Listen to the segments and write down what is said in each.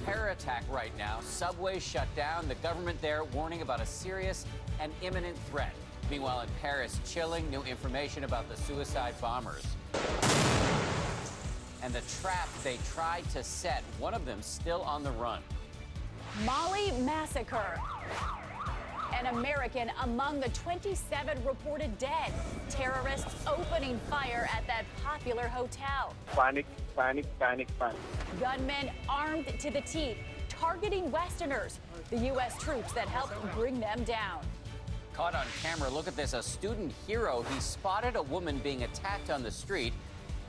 terror attack right now. Subways shut down. The government there warning about a serious and imminent threat. Meanwhile, in Paris, chilling new information about the suicide bombers and the trap they tried to set. One of them still on the run. Mali massacre. An American among the 27 reported dead. Terrorists opening fire at that popular hotel. Panic, panic, panic, panic. Gunmen armed to the teeth, targeting Westerners, the U.S. troops that helped bring them down. Caught on camera, look at this, a student hero. He spotted a woman being attacked on the street.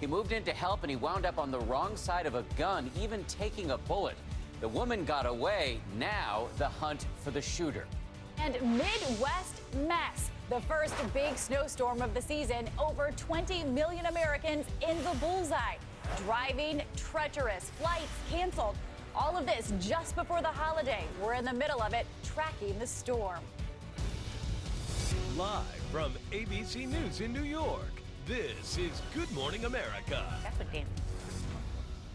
He moved in to help and he wound up on the wrong side of a gun, even taking a bullet. The woman got away. Now the hunt for the shooter. And Midwest mess. The first big snowstorm of the season. Over 20 million Americans in the bullseye. Driving treacherous, flights canceled. All of this just before the holiday. We're in the middle of it, tracking the storm. Live from ABC News in New York, this is Good Morning America. That's what Dan.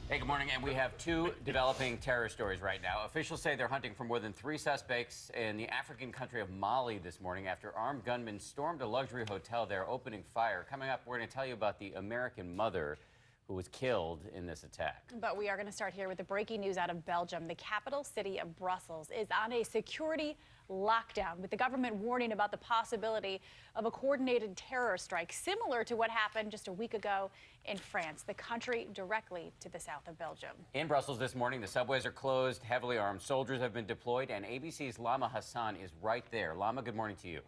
Hey, good morning. And we have two developing terror stories right now. Officials say they're hunting for more than 3 suspects in the African country of Mali this morning after armed gunmen stormed a luxury hotel there, opening fire. Coming up, we're going to tell you about the American mother who was killed in this attack. But we are going to start here with the breaking news out of Belgium. The capital city of Brussels is on a security lockdown, with the government warning about the possibility of a coordinated terror strike, similar to what happened just a week ago in France, the country directly to the south of Belgium. In Brussels this morning, the subways are closed, heavily armed soldiers have been deployed, and ABC's Lama Hassan is right there. Lama, good morning to you.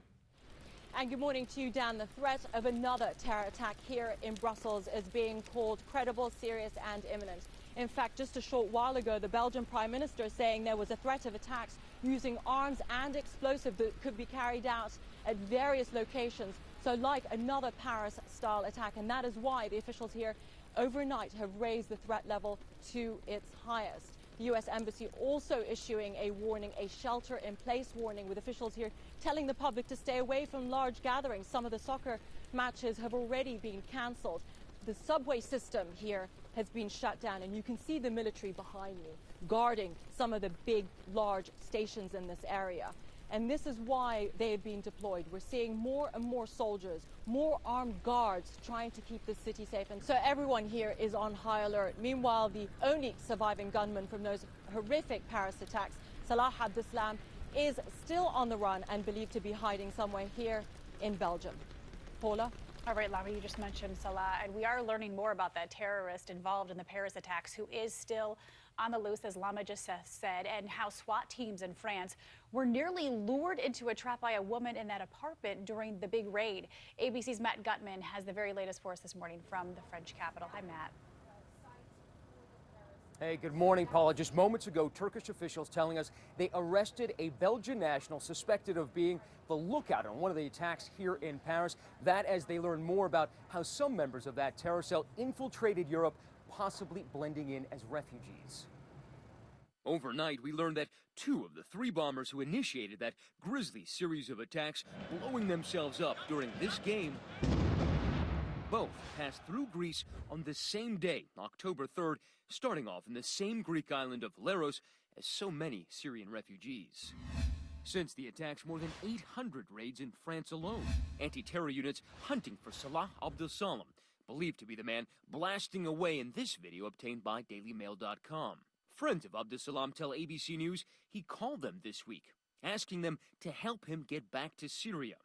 And good morning to you, Dan. The threat of another terror attack here in Brussels is being called credible, serious and imminent. In fact, just a short while ago, the Belgian Prime Minister saying there was a threat of attacks using arms and explosives that could be carried out at various locations. So like another Paris-style attack. And that is why the officials here overnight have raised the threat level to its highest. The U.S. Embassy also issuing a warning, a shelter-in-place warning, with officials here telling the public to stay away from large gatherings. Some of the soccer matches have already been cancelled. The subway system here has been shut down, and you can see the military behind me guarding some of the big, large stations in this area. And this is why they have been deployed. We're seeing more and more soldiers, more armed guards trying to keep the city safe. And so everyone here is on high alert. Meanwhile, the only surviving gunman from those horrific Paris attacks, Salah Abdeslam, is still on the run and believed to be hiding somewhere here in Belgium. Paula? All right, Lama, you just mentioned Salah, and we are learning more about that terrorist involved in the Paris attacks who is still on the loose, as Lama just said, and how SWAT teams in France were nearly lured into a trap by a woman in that apartment during the big raid. ABC's Matt Gutman has the very latest for us this morning from the French capital. Hi, Matt. Hey, good morning, Paula. Just moments ago, Turkish officials telling us they arrested a Belgian national suspected of being the lookout on one of the attacks here in Paris. That as they learn more about how some members of that terror cell infiltrated Europe, possibly blending in as refugees. Overnight, we learned that 2 of the 3 bombers who initiated that grisly series of attacks, blowing themselves up during this game, both passed through Greece on the same day, October 3rd, starting off in the same Greek island of Leros as so many Syrian refugees. Since the attacks, more than 800 raids in France alone. Anti-terror units hunting for Salah Abdeslam, believed to be the man blasting away in this video obtained by DailyMail.com. Friends of Abdeslam tell ABC News he called them this week, asking them to help him get back to Syria.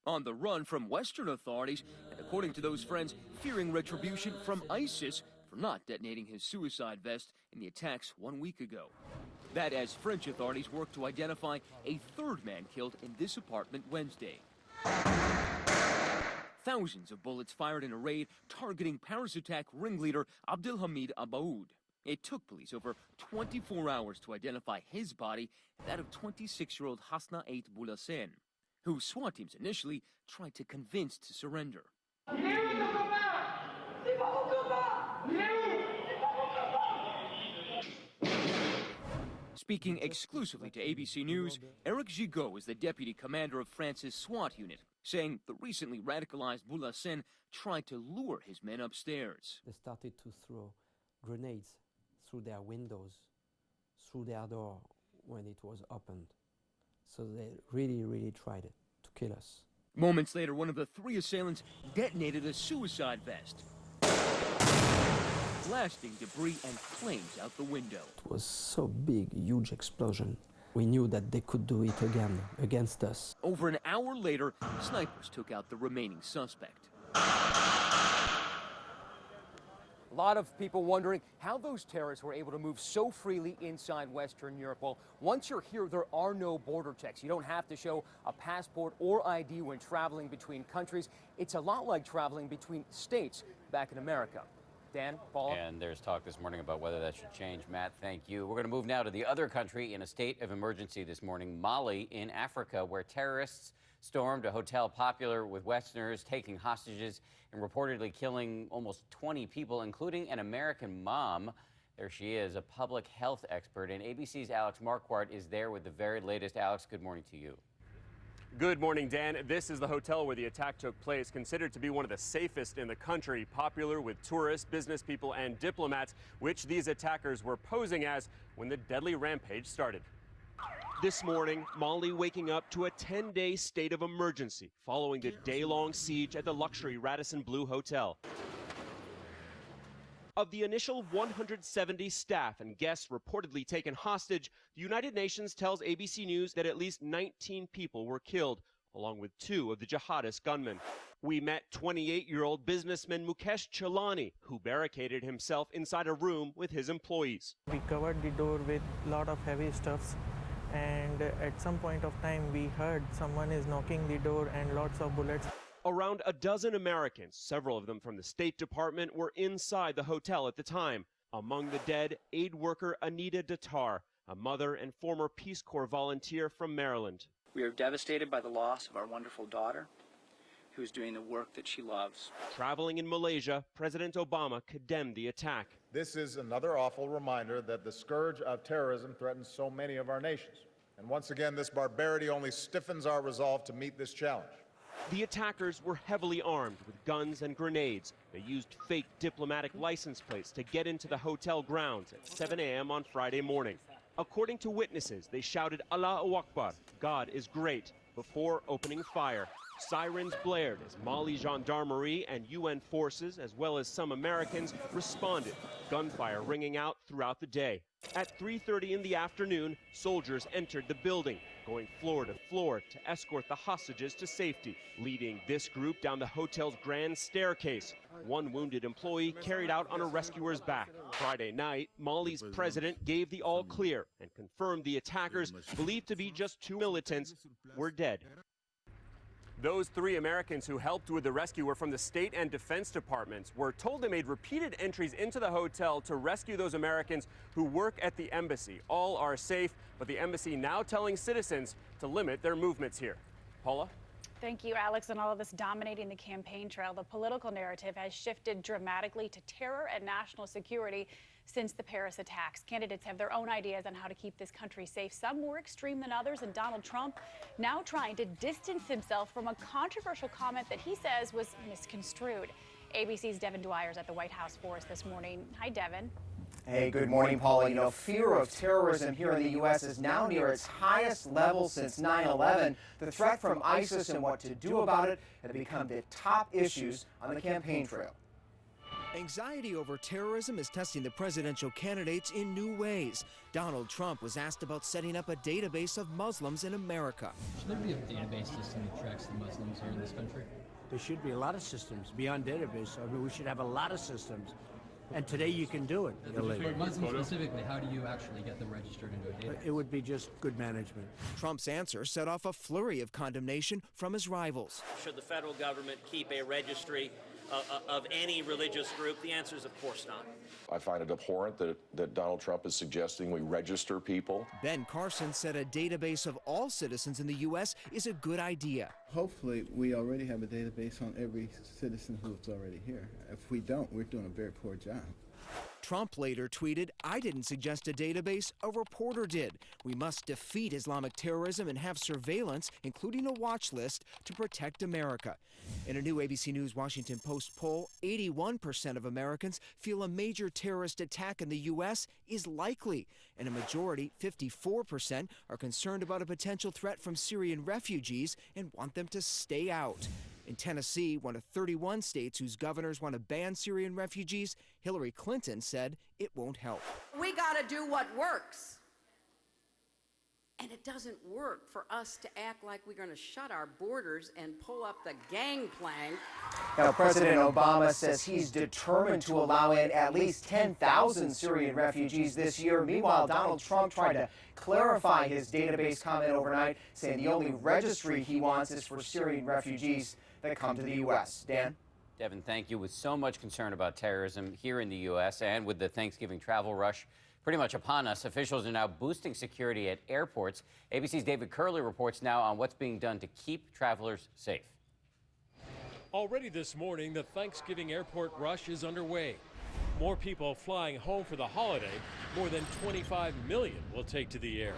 On the run from Western authorities, and according to those friends, fearing retribution from ISIS for not detonating his suicide vest in the attacks 1 week ago. That as French authorities work to identify a 3rd man killed in this apartment Wednesday. Thousands of bullets fired in a raid targeting Paris attack ringleader Abdelhamid Abaoud. It took police over 24 hours to identify his body, that of 26-year-old Hasna Ait Boulassen, who SWAT teams initially tried to convince to surrender. Speaking exclusively to ABC News, Eric Gigot is the deputy commander of France's SWAT unit, saying the recently radicalized Boulassen tried to lure his men upstairs. They started to throw grenades through their windows, through their door when it was opened. So they really tried to kill us. Moments later, one of the three assailants detonated a suicide vest, blasting debris and flames out the window. It was so big, huge explosion. We knew that they could do it again against us. Over an hour later, snipers took out the remaining suspect. A lot of people wondering how those terrorists were able to move so freely inside Western Europe. Well, once you're here, there are no border checks. You don't have to show a passport or ID when traveling between countries. It's a lot like traveling between states back in America. Dan, Paula? And there's talk this morning about whether that should change. Matt, thank you. We're going to move now to the other country in a state of emergency this morning, Mali in Africa, where terrorists stormed a hotel popular with Westerners, taking hostages and reportedly killing almost 20 people, including an American mom. There she is, a public health expert. And ABC's Alex Marquardt is there with the very latest. Alex, good morning to you. Good morning, Dan. This is the hotel where the attack took place, considered to be one of the safest in the country, popular with tourists, business people, and diplomats, which these attackers were posing as when the deadly rampage started. This morning, Mali waking up to a 10-day state of emergency following the day-long siege at the luxury Radisson Blu Hotel. Of the initial 170 staff and guests reportedly taken hostage, the United Nations tells ABC News that at least 19 people were killed, along with 2 of the jihadist gunmen. We met 28-year-old businessman Mukesh Chalani, who barricaded himself inside a room with his employees. We covered the door with a lot of heavy stuffs, and at some point of time we heard someone is knocking the door and lots of bullets. Around a dozen Americans, several of them from the State Department, were inside the hotel at the time. Among the dead, aid worker Anita Datar, a mother and former Peace Corps volunteer from Maryland. We are devastated by the loss of our wonderful daughter, who is doing the work that she loves. Traveling in Malaysia, President Obama condemned the attack. This is another awful reminder that the scourge of terrorism threatens so many of our nations. And once again, this barbarity only stiffens our resolve to meet this challenge. The attackers were heavily armed with guns and grenades. They used fake diplomatic license plates to get into the hotel grounds at 7 a.m. on Friday morning. According to witnesses, they shouted Allahu Akbar, God is great, before opening fire. Sirens blared as Mali gendarmerie and UN forces, as well as some Americans, responded, gunfire ringing out throughout the day. At 3:30 in the afternoon, soldiers entered the building, going floor to floor to escort the hostages to safety, leading this group down the hotel's grand staircase. One wounded employee carried out on a rescuer's back. Friday night, Mali's president gave the all clear and confirmed the attackers, believed to be just 2 militants, were dead. Those 3 Americans who helped with the rescue were from the State and Defense Departments, were told they made repeated entries into the hotel to rescue those Americans who work at the embassy. All are safe, but the embassy now telling citizens to limit their movements here. Paula? Thank you, Alex. And all of this dominating the campaign trail, the political narrative has shifted dramatically to terror and national security since the Paris attacks. Candidates have their own ideas on how to keep this country safe, some more extreme than others, and Donald Trump now trying to distance himself from a controversial comment that he says was misconstrued. ABC's Devin Dwyer is at the White House for us this morning. Hi, Devin. Hey, good morning, Paula. You know, fear of terrorism here in the U.S. is now near its highest level since 9/11. The threat from ISIS and what to do about it have become the top issues on the campaign trail. Anxiety over terrorism is testing the presidential candidates in new ways. Donald Trump was asked about setting up a database of Muslims in America. Should there be a database system that tracks the Muslims here in this country? There should be a lot of systems beyond database. I mean, we should have a lot of systems. And today you can do it. For Muslims specifically, how do you actually get them registered into a database? It would be just good management. Trump's answer set off a flurry of condemnation from his rivals. Should the federal government keep a registry of any religious group? The answer is of course not. I find it abhorrent that Donald Trump is suggesting we register people. Ben Carson said a database of all citizens in the U.S. is a good idea. Hopefully, we already have a database on every citizen who's already here. If we don't, we're doing a very poor job. Trump later tweeted, "I didn't suggest a database, a reporter did. We must defeat Islamic terrorism and have surveillance, including a watch list, to protect America." In a new ABC News Washington Post poll, 81% of Americans feel a major terrorist attack in the U.S. is likely, and a majority, 54%, are concerned about a potential threat from Syrian refugees and want them to stay out. In Tennessee, one of 31 states whose governors want to ban Syrian refugees, Hillary Clinton said it won't help. We got to do what works. And it doesn't work for us to act like we're going to shut our borders and pull up the gangplank. Now, President Obama says he's determined to allow in at least 10,000 Syrian refugees this year. Meanwhile, Donald Trump tried to clarify his database comment overnight, saying the only registry he wants is for Syrian refugees that come to the U.S. Dan? Devin, thank you. With so much concern about terrorism here in the U.S. and with the Thanksgiving travel rush pretty much upon us, officials are now boosting security at airports. ABC's David Curley reports now on what's being done to keep travelers safe. Already this morning, the Thanksgiving airport rush is underway. More people flying home for the holiday, more than 25 million will take to the air.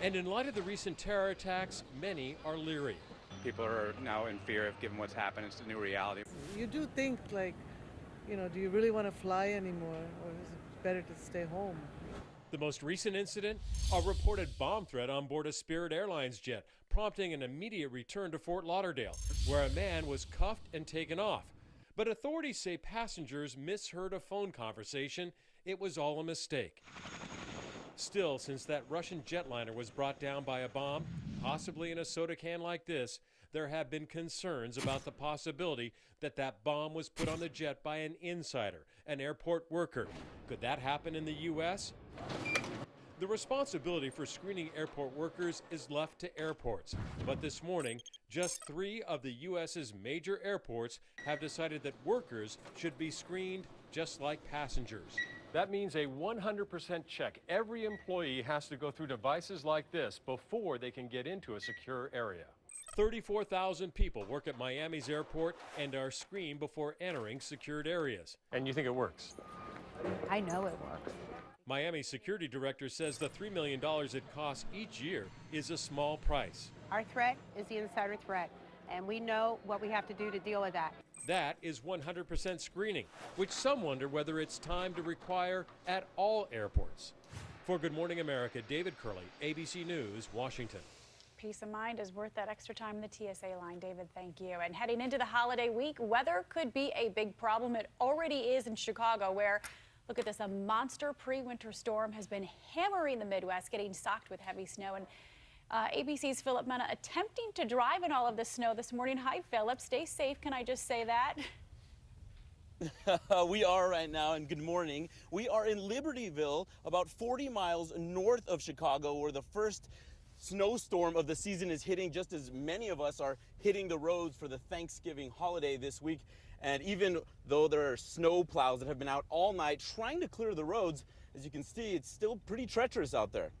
And in light of the recent terror attacks, many are leery. People are now in fear of given what's happened. It's a new reality. You do think, like, you know, do you really want to fly anymore, or is it better to stay home? The most recent incident, a reported bomb threat on board a Spirit Airlines jet, prompting an immediate return to Fort Lauderdale, where a man was cuffed and taken off. But authorities say passengers misheard a phone conversation. It was all a mistake. Still, since that Russian jetliner was brought down by a bomb, possibly in a soda can like this, there have been concerns about the possibility that that bomb was put on the jet by an insider, an airport worker. Could that happen in the U.S.? The responsibility for screening airport workers is left to airports. But this morning, just 3 of the U.S.'s major airports have decided that workers should be screened just like passengers. That means a 100% check. Every employee has to go through devices like this before they can get into a secure area. 34,000 people work at Miami's airport and are screened before entering secured areas. And you think it works? I know it works. Miami security director says the $3 million it costs each year is a small price. Our threat is the insider threat, and we know what we have to do to deal with that. That is 100% screening, which some wonder whether it's time to require at all airports. For Good Morning America, David Curley, ABC News, Washington. Peace of mind is worth that extra time in the TSA line, David. Thank you. And heading into the holiday week, weather could be a big problem. It already is in Chicago, where, look at this, a monster pre-winter storm has been hammering the Midwest, getting socked with heavy snow. And ABC's Philip Mena attempting to drive in all of this snow this morning. Hi, Philip. Stay safe. Can I just say that? We are right now, and good morning. We are in Libertyville, about 40 miles north of Chicago, where the first snowstorm of the season is hitting, just as many of us are hitting the roads for the Thanksgiving holiday this week. And even though there are snow plows that have been out all night trying to clear the roads, as you can see, it's still pretty treacherous out there.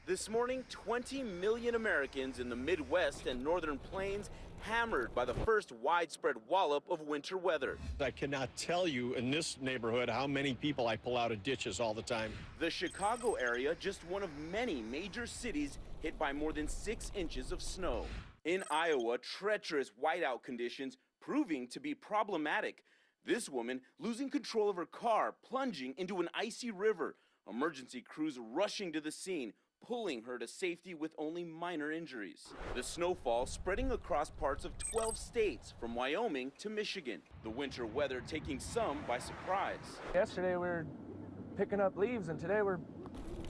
This morning, 20 million Americans in the Midwest and Northern Plains hammered by the first widespread wallop of winter weather. I cannot tell you in this neighborhood how many people I pull out of ditches all the time. The Chicago area, just one of many major cities hit by more than 6 inches of snow. In Iowa, treacherous whiteout conditions proving to be problematic. This woman losing control of her car, plunging into an icy river. Emergency crews rushing to the scene, pulling her to safety with only minor injuries. The snowfall spreading across parts of 12 states, from Wyoming to Michigan. The winter weather taking some by surprise. Yesterday we were picking up leaves, and today we're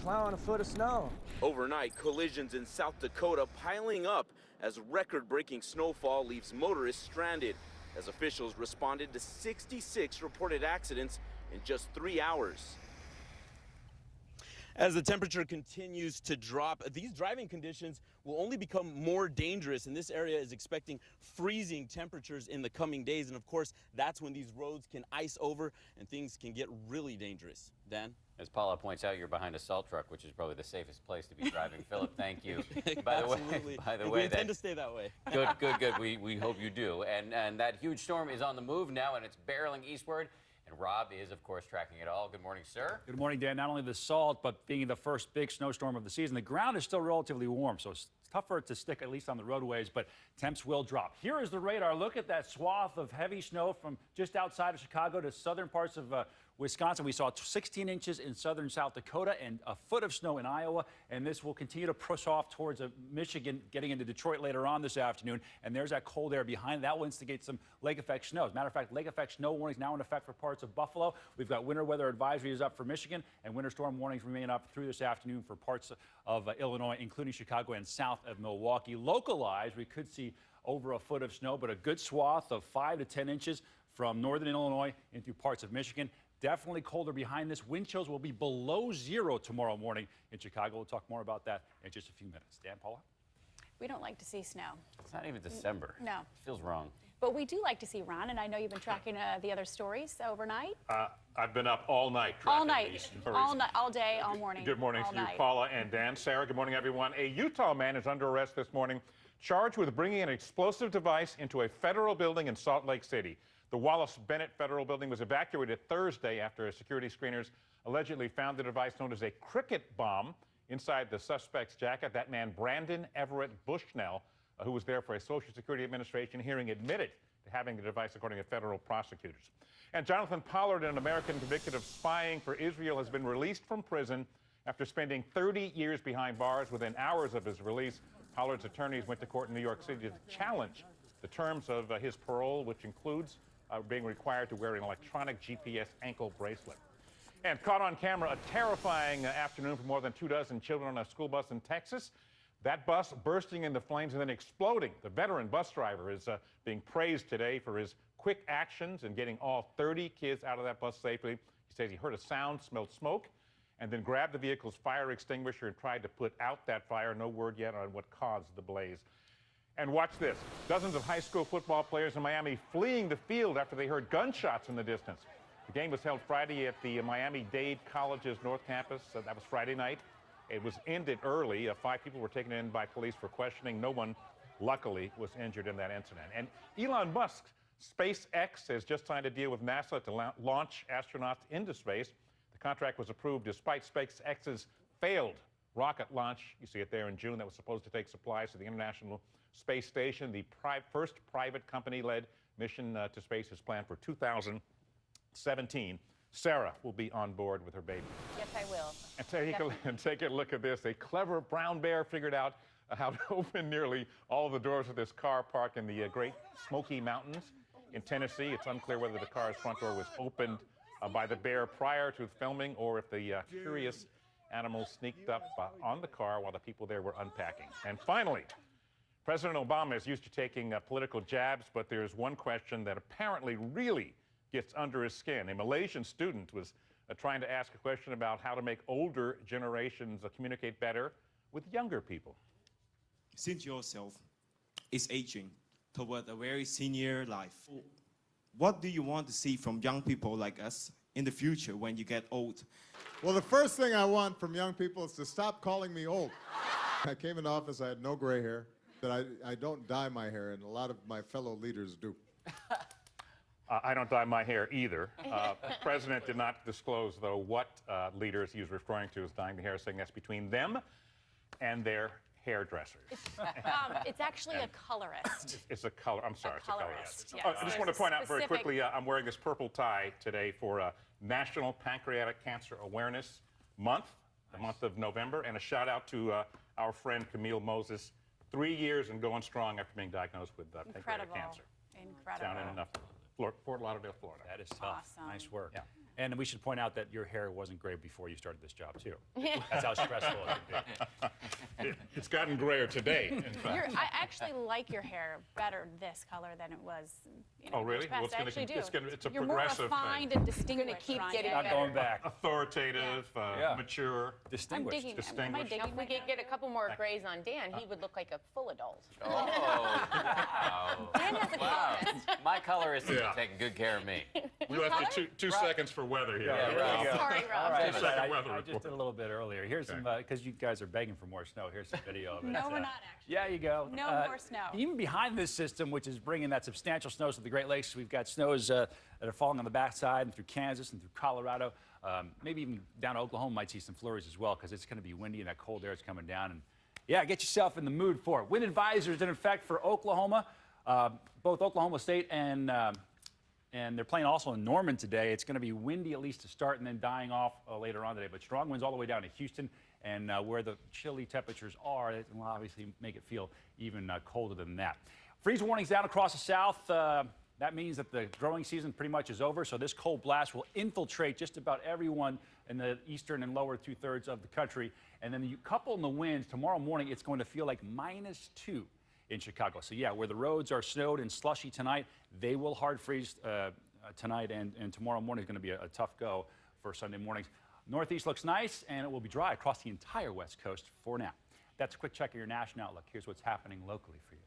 plowing a foot of snow. Overnight, collisions in South Dakota piling up as record-breaking snowfall leaves motorists stranded, as officials responded to 66 reported accidents in just 3 hours. As the temperature continues to drop, these driving conditions will only become more dangerous, and this area is expecting freezing temperatures in the coming days. And of course, that's when these roads can ice over and things can get really dangerous. Dan? As Paula points out, you're behind a salt truck, which is probably the safest place to be driving. Philip, thank you. By the way, we intend to stay that way. Good. We hope you do. And that huge storm is on the move now, and it's barreling eastward. And Rob is, of course, tracking it all. Good morning, sir. Good morning, Dan. Not only the salt, but being the first big snowstorm of the season, the ground is still relatively warm, so it's tough for it to stick, at least on the roadways, but temps will drop. Here is the radar. Look at that swath of heavy snow from just outside of Chicago to southern parts of Wisconsin. We saw 16 inches in southern South Dakota and a foot of snow in Iowa, and this will continue to push off towards Michigan, getting into Detroit later on this afternoon. And there's that cold air behind. That will instigate some lake effect snow. As a matter of fact, lake effect snow warnings now in effect for parts of Buffalo. We've got winter weather advisories up for Michigan, and winter storm warnings remain up through this afternoon for parts of Illinois, including Chicago and south of Milwaukee. Localized, we could see over a foot of snow, but a good swath of 5 to 10 inches from northern Illinois into parts of Michigan. Definitely colder behind this. Wind chills will be below 0 tomorrow morning in Chicago. We'll talk more about that in just a few minutes. Dan, Paula? We don't like to see snow. It's not even December. No. It feels wrong. But we do like to see Ron, and I know you've been tracking the other stories overnight. I've been up all night All tracking night, these stories. all night, all day, all morning. Good morning all to you, night. Paula and Dan. Sarah, good morning, everyone. A Utah man is under arrest this morning, charged with bringing an explosive device into a federal building in Salt Lake City. The Wallace Bennett Federal Building was evacuated Thursday after security screeners allegedly found the device known as a cricket bomb inside the suspect's jacket. That man, Brandon Everett Bushnell, who was there for a Social Security Administration hearing, admitted to having the device, according to federal prosecutors. And Jonathan Pollard, an American convicted of spying for Israel, has been released from prison after spending 30 years behind bars. Within hours of his release, Pollard's attorneys went to court in New York City to challenge the terms of his parole, which includes being required to wear an electronic GPS ankle bracelet. And caught on camera, a terrifying afternoon for more than 24 children on a school bus in Texas. That bus bursting into flames and then exploding. The veteran bus driver is being praised today for his quick actions and getting all 30 kids out of that bus safely. He says he heard a sound, smelled smoke, and then grabbed the vehicle's fire extinguisher and tried to put out that fire. No word yet on what caused the blaze. And watch this. Dozens of high school football players in Miami fleeing the field after they heard gunshots in the distance. The game was held Friday at the Miami-Dade College's North Campus. That was Friday night. It was ended early. 5 people were taken in by police for questioning. No one, luckily, was injured in that incident. And Elon Musk, SpaceX, has just signed a deal with NASA to launch astronauts into space. The contract was approved despite SpaceX's failed rocket launch. You see it there in June. That was supposed to take supplies to the International Space Station. The first private company-led mission to space is planned for 2017. Sarah will be on board with her baby. Yes, I will. And take a look at this. A clever brown bear figured out how to open nearly all the doors of this car park in the Great Smoky Mountains in Tennessee. It's unclear whether the car's front door was opened by the bear prior to filming or if the curious animal sneaked up on the car while the people there were unpacking. And finally, President Obama is used to taking political jabs, but there's one question that apparently really gets under his skin. A Malaysian student was trying to ask a question about how to make older generations communicate better with younger people. Since yourself is aging toward a very senior life, what do you want to see from young people like us in the future when you get old? Well, the first thing I want from young people is to stop calling me old. I came into office, I had no gray hair. That I don't dye my hair, and a lot of my fellow leaders do. I don't dye my hair either. The president did not disclose, though, what leaders he was referring to as dyeing the hair, saying that's between them and their hairdressers. It's actually a colorist. It's a color. I'm sorry, it's a colorist. Yes. I just want to point out very quickly, I'm wearing this purple tie today for National Pancreatic Cancer Awareness Month, the month of November, and a shout out to our friend Camille Moses. 3 years and going strong after being diagnosed with pancreatic cancer. Incredible. Down in Fort Lauderdale, Florida. That is tough. Awesome. Nice work. Yeah. And we should point out that your hair wasn't gray before you started this job, too. That's how stressful it can be. It's gotten grayer today, in fact. I actually like your hair better this color than it was. Oh, really? Well, I actually do. It's a You're progressive more refined thing. and distinguished. Keep Ron. getting Not going back. Authoritative, mature, distinguished. Am I distinguished. digging If we could get a couple more grays on Dan, he would look like a full adult. Oh, wow. Dan has a colorist. My colorist has been taking good care of me. We left you two seconds for weather here. Sorry, Rob. All right, Second weather I report. just did a little bit earlier. Here's some, because you guys are begging for more snow. here's some video of it. No, we're not actually. Yeah, you go. No more snow. Even behind this system, which is bringing that substantial snows to the Great Lakes, we've got snows that are falling on the backside and through Kansas and through Colorado. Maybe even down to Oklahoma might see some flurries as well because it's going to be windy and that cold air is coming down. And yeah, get yourself in the mood for it. Wind advisories in effect for Oklahoma, both Oklahoma State and they're playing also in Norman today. It's going to be windy at least to start and then dying off later on today. But strong winds all the way down to Houston. And where the chilly temperatures are, it will obviously make it feel even colder than that. Freeze warnings down across the south. That means that the growing season pretty much is over. So this cold blast will infiltrate just about everyone in the eastern and lower 2/3 of the country. And then you couple in the winds, tomorrow morning it's going to feel like -2 in Chicago. So yeah, where the roads are snowed and slushy tonight, they will hard freeze tonight, and tomorrow morning is going to be a tough go for Sunday mornings. Northeast looks nice, and it will be dry across the entire West Coast for now. That's a quick check of your national outlook. Here's what's happening locally for you.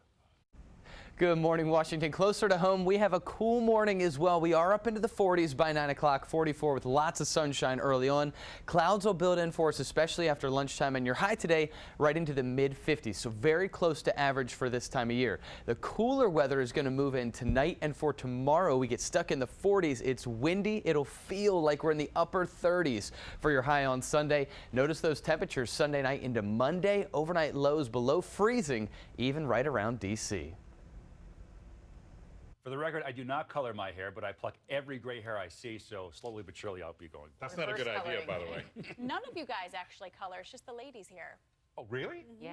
Good morning, Washington. Closer to home, we have a cool morning as well. We are up into the 40s by 9 o'clock, 44 with lots of sunshine early on. Clouds will build in for us, especially after lunchtime, and your high today right into the mid-50s, so very close to average for this time of year. The cooler weather is going to move in tonight, and for tomorrow, we get stuck in the 40s. It's windy. It'll feel like we're in the upper 30s for your high on Sunday. Notice those temperatures Sunday night into Monday. Overnight lows below freezing, even right around D.C. For the record, I do not color my hair, but I pluck every gray hair I see, so slowly but surely I'll be going. That's not a good idea, by the way. None of you guys actually color. It's just the ladies here. Oh, really? Yeah.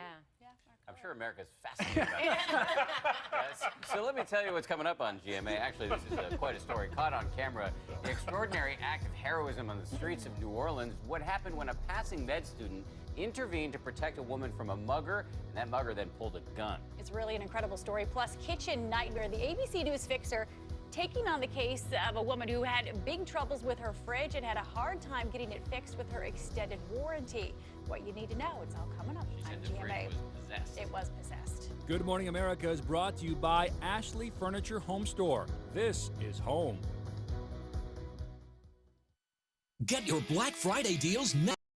I'm sure America's fascinated about that. So let me tell you what's coming up on GMA. Actually, this is quite a story. Caught on camera, the extraordinary act of heroism on the streets of New Orleans. What happened when a passing med student intervened to protect a woman from a mugger, and that mugger then pulled a gun. It's really an incredible story. Plus, kitchen nightmare. The ABC News fixer taking on the case of a woman who had big troubles with her fridge and had a hard time getting it fixed with her extended warranty. What you need to know, it's all coming up on GMA. It was possessed. Good Morning America is brought to you by Ashley Furniture Home Store. This is home. Get your Black Friday deals now.